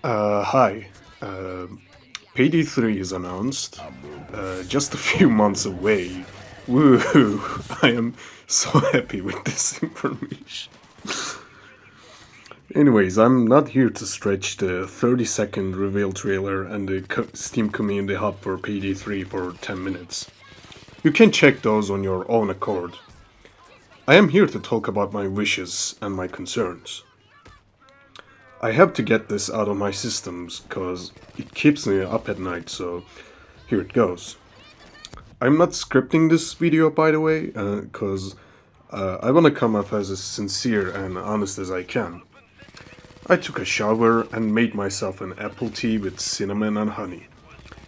Hi. Uh, Payday 3 is announced. Just a few months away. Woohoo! I am so happy with this information. Anyways, I'm not here to stretch the 30-second reveal trailer and the Steam Community Hub for Payday 3 for 10 minutes. You can check those on your own accord. I am here to talk about my wishes and my concerns. I have to get this out of my systems because it keeps me up at night, so here it goes. I'm not scripting this video, by the way, because I want to come off as sincere and honest as I can. I took a shower and made myself an apple tea with cinnamon and honey.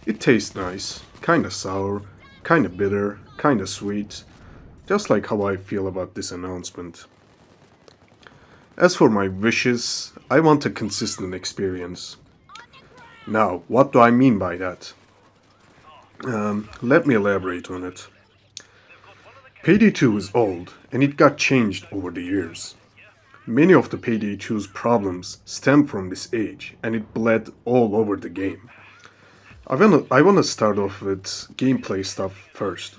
It tastes nice, kinda sour, kinda bitter, kinda sweet, just like how I feel about this announcement. As for my wishes, I want a consistent experience. Now, what do I mean by that? Let me elaborate on it. Payday 2 is old, and it got changed over the years. Many of the Payday 2's problems stem from this age, and it bled all over the game. I wanna start off with gameplay stuff first.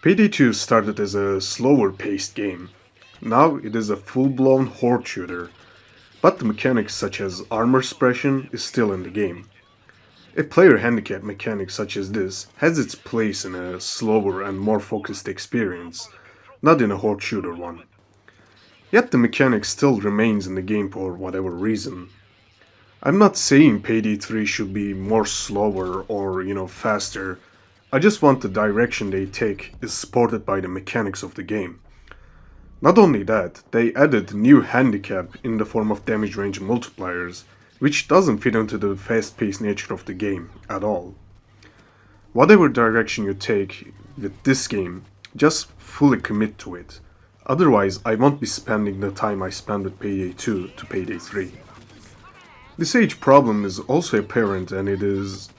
Payday 2 started as a slower paced game. Now it is a full-blown horde shooter, but the mechanics such as armor suppression is still in the game. A player handicap mechanic such as this has its place in a slower and more focused experience, not in a horde shooter one. Yet the mechanic still remains in the game for whatever reason. I'm not saying Payday 3 should be more slower or, faster. I just want the direction they take is supported by the mechanics of the game. Not only that, they added new handicap in the form of damage range multipliers, which doesn't fit into the fast paced nature of the game at all. Whatever direction you take with this game, just fully commit to it. Otherwise, I won't be spending the time I spent with Payday 2 to Payday 3. This age problem is also apparent and it is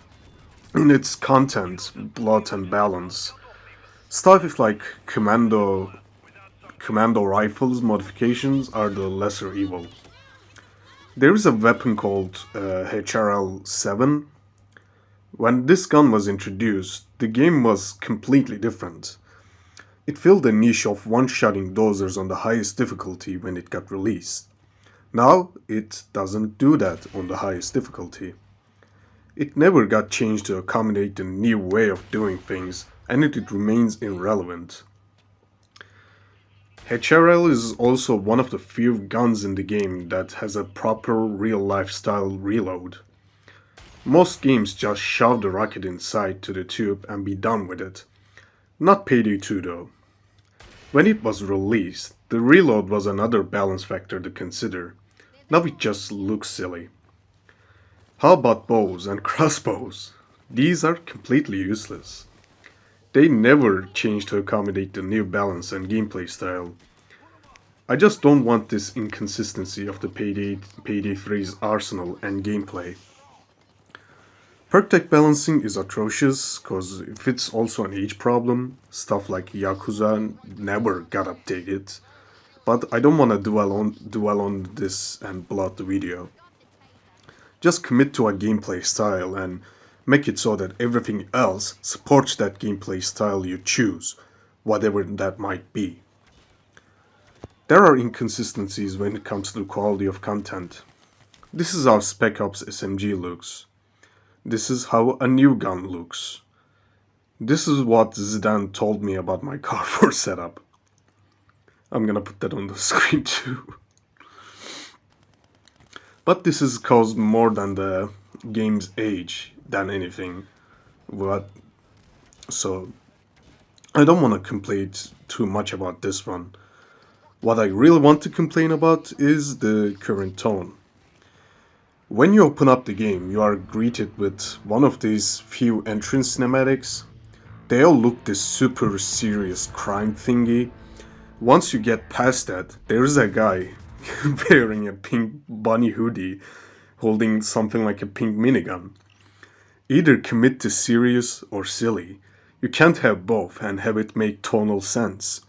in its content, plot and balance. Stuff like commando rifles modifications are the lesser evil. There is a weapon called HRL-7. When this gun was introduced, the game was completely different. It filled the niche of one-shotting dozers on the highest difficulty when it got released. Now, it doesn't do that on the highest difficulty. It never got changed to accommodate the new way of doing things, and it remains irrelevant. HRL is also one of the few guns in the game that has a proper real-life style reload. Most games just shove the rocket inside to the tube and be done with it. Not Payday 2 though. When it was released, the reload was another balance factor to consider. Now it just looks silly. How about bows and crossbows? These are completely useless. They never change to accommodate the new balance and gameplay style. I just don't want this inconsistency of the Payday 3's arsenal and gameplay. Perk deck balancing is atrocious because if it's also an age problem, stuff like Yakuza never got updated. But I don't want to dwell on this and blow out the video. Just commit to a gameplay style and make it so that everything else supports that gameplay style you choose, whatever that might be. There are inconsistencies when it comes to the quality of content. This is how Spec Ops SMG looks. This is how a new gun looks. This is what Zidane told me about my car 4 setup. I'm gonna put that on the screen too. But this is caused more than the game's age than anything. But so I don't want to complain too much about this one. What I really want to complain about is the current tone. When you open up the game, you are greeted with one of these few entrance cinematics. They all look this super serious crime thingy. Once you get past that, there's a guy wearing a pink bunny hoodie holding something like a pink minigun. Either commit to serious or silly. You can't have both and have it make tonal sense.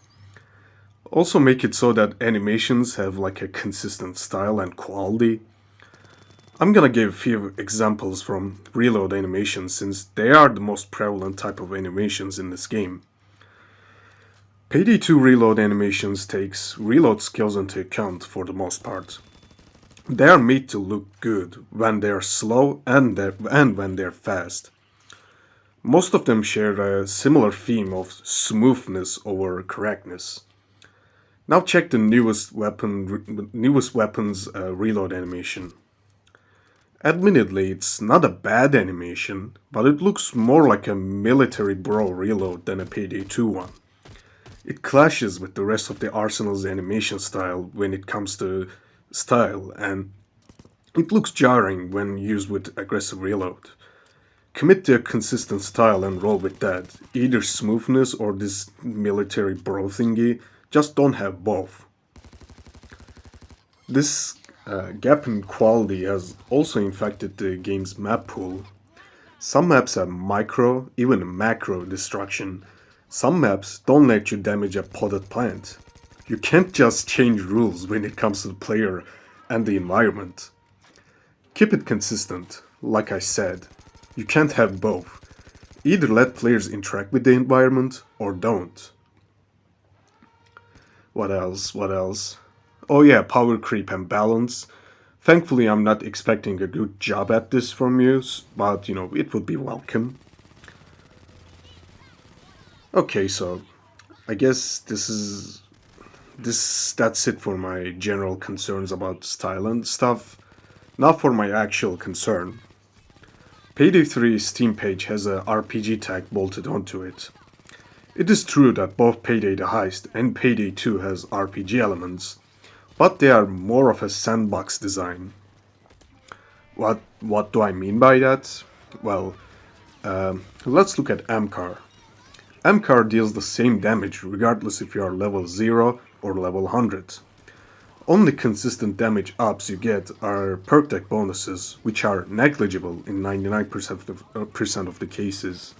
Also make it so that animations have like a consistent style and quality. I'm gonna give a few examples from reload animations since they are the most prevalent type of animations in this game. Payday 2 reload animations takes reload skills into account for the most part. They are made to look good when they are slow and when they're fast. Most of them share a similar theme of smoothness over correctness. Now check the newest weapon's reload animation. Admittedly, it's not a bad animation, but it looks more like a military bro reload than a Payday 2 one. It clashes with the rest of the Arsenal's animation style when it comes to style, and it looks jarring when used with aggressive reload. Commit to a consistent style and roll with that. Either smoothness or this military bro thingy, just don't have both. This gap in quality has also infected the game's map pool. Some maps have micro, even macro destruction. Some maps don't let you damage a potted plant. You can't just change rules when it comes to the player and the environment. Keep it consistent, like I said. You can't have both. Either let players interact with the environment or don't. What else? What else? Oh yeah, power creep and balance. Thankfully, I'm not expecting a good job at this from you, but it would be welcome. Okay, so I guess that's it for my general concerns about style and stuff. Now for my actual concern. Payday 3's Steam page has a RPG tag bolted onto it. It is true that both Payday the Heist and Payday 2 has RPG elements, but they are more of a sandbox design. What do I mean by that? Well, let's look at Amcar. Amcar deals the same damage regardless if you are level 0 or level 100. Only consistent damage ups you get are perk deck bonuses, which are negligible in 99% of the cases.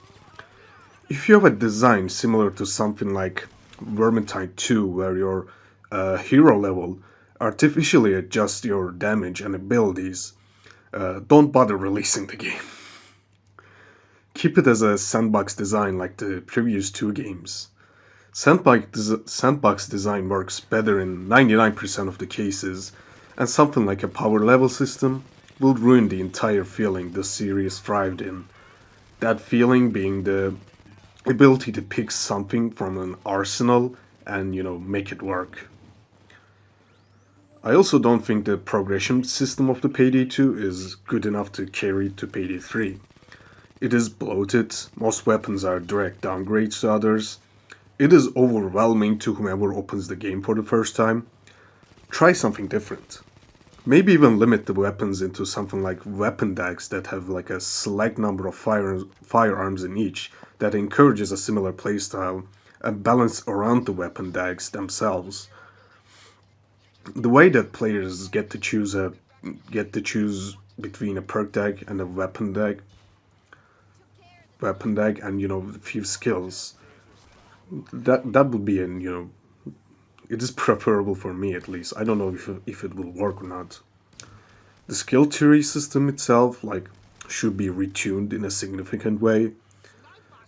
If you have a design similar to something like Vermintide 2, where your hero level artificially adjusts your damage and abilities, don't bother releasing the game. Keep it as a sandbox design like the previous two games. Sandbox design works better in 99% of the cases, and something like a power level system will ruin the entire feeling the series thrived in. That feeling being the ability to pick something from an arsenal and, make it work. I also don't think the progression system of the Payday 2 is good enough to carry to Payday 3. It is bloated, most weapons are direct downgrades to others. It is overwhelming to whomever opens the game for the first time. Try something different. Maybe even limit the weapons into something like weapon decks that have like a select number of firearms in each that encourages a similar playstyle and balance around the weapon decks themselves. The way that players get to choose between a perk deck and a weapon deck and a few skills. That would be it is preferable for me at least. I don't know if it will work or not. The skill tree system itself should be retuned in a significant way.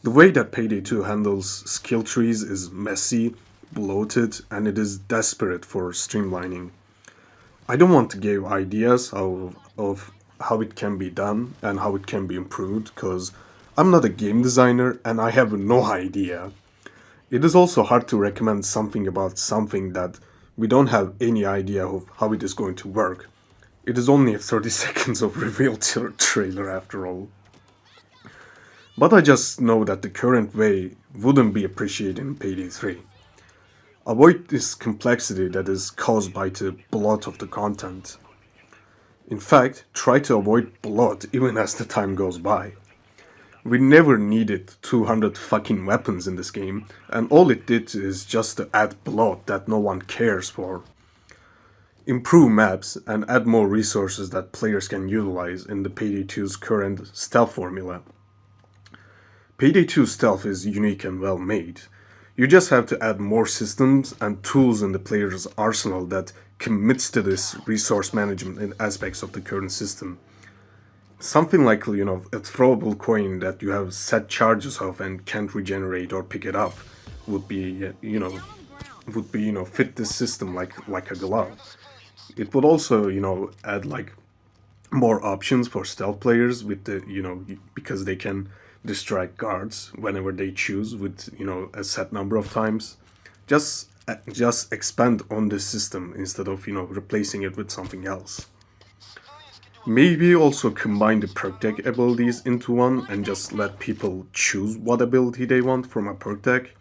The way that Payday 2 handles skill trees is messy, bloated, and it is desperate for streamlining. I don't want to give ideas of how it can be done and how it can be improved because I'm not a game designer and I have no idea. It is also hard to recommend something about something that we don't have any idea of how it is going to work. It is only a 30 seconds of reveal trailer after all. But I just know that the current way wouldn't be appreciated in Payday 3. Avoid this complexity that is caused by the bloat of the content. In fact, try to avoid bloat even as the time goes by. We never needed 200 fucking weapons in this game, and all it did is just to add bloat that no one cares for. Improve maps and add more resources that players can utilize in the Payday 2's current stealth formula. Payday 2 stealth is unique and well made. You just have to add more systems and tools in the player's arsenal that commits to this resource management and aspects of the current system. Something like, a throwable coin that you have set charges of and can't regenerate or pick it up would be, fit this system like a glove. It would also, add like more options for stealth players with the, because they can distract guards whenever they choose with, a set number of times. Just expand on this system instead of, replacing it with something else. Maybe also combine the perk deck abilities into one and just let people choose what ability they want from a perk deck.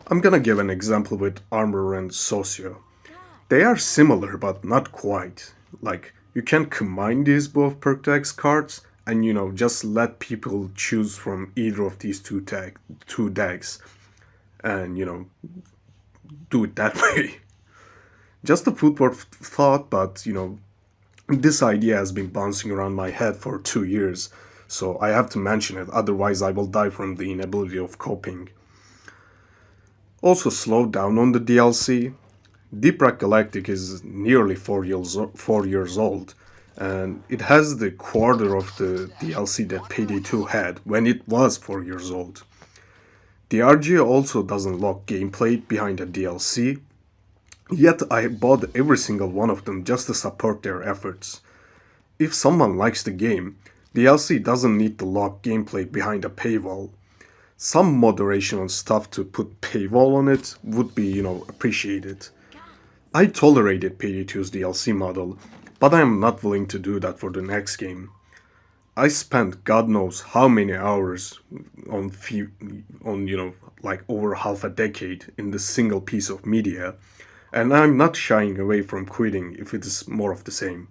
I'm gonna give an example with Armor and Socio. They are similar but not quite. Like, you can combine these both perk decks cards and just let people choose from either of these two decks and do it that way. Just a food for thought, but this idea has been bouncing around my head for 2 years, so I have to mention it, otherwise I will die from the inability of coping. Also, slow down on the DLC. Deep Rock Galactic is nearly 4 years old, and it has the quarter of the DLC that Payday 2 had when it was 4 years old. The RGA also doesn't lock gameplay behind the DLC, yet I bought every single one of them just to support their efforts. If someone likes the game, DLC doesn't need to lock gameplay behind a paywall. Some moderation on stuff to put paywall on it would be, appreciated. I tolerated Payday 2's DLC model, but I am not willing to do that for the next game. I spent God knows how many hours on like over half a decade in this single piece of media, and I'm not shying away from quitting if it is more of the same.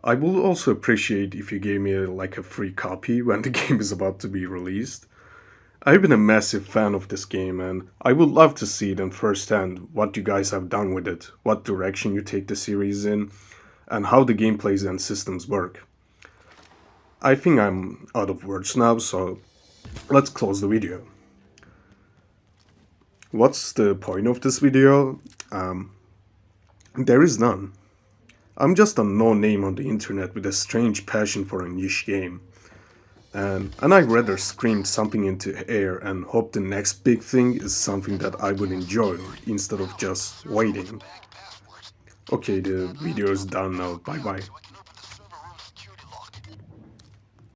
I would also appreciate if you gave me like a free copy when the game is about to be released. I've been a massive fan of this game and I would love to see it in firsthand what you guys have done with it, what direction you take the series in, and how the gameplays and systems work. I think I'm out of words now, so let's close the video. What's the point of this video? There is none. I'm just a no-name on the internet with a strange passion for a niche game. And I'd rather scream something into air and hope the next big thing is something that I would enjoy instead of just waiting. Okay, the video is done now. Bye bye.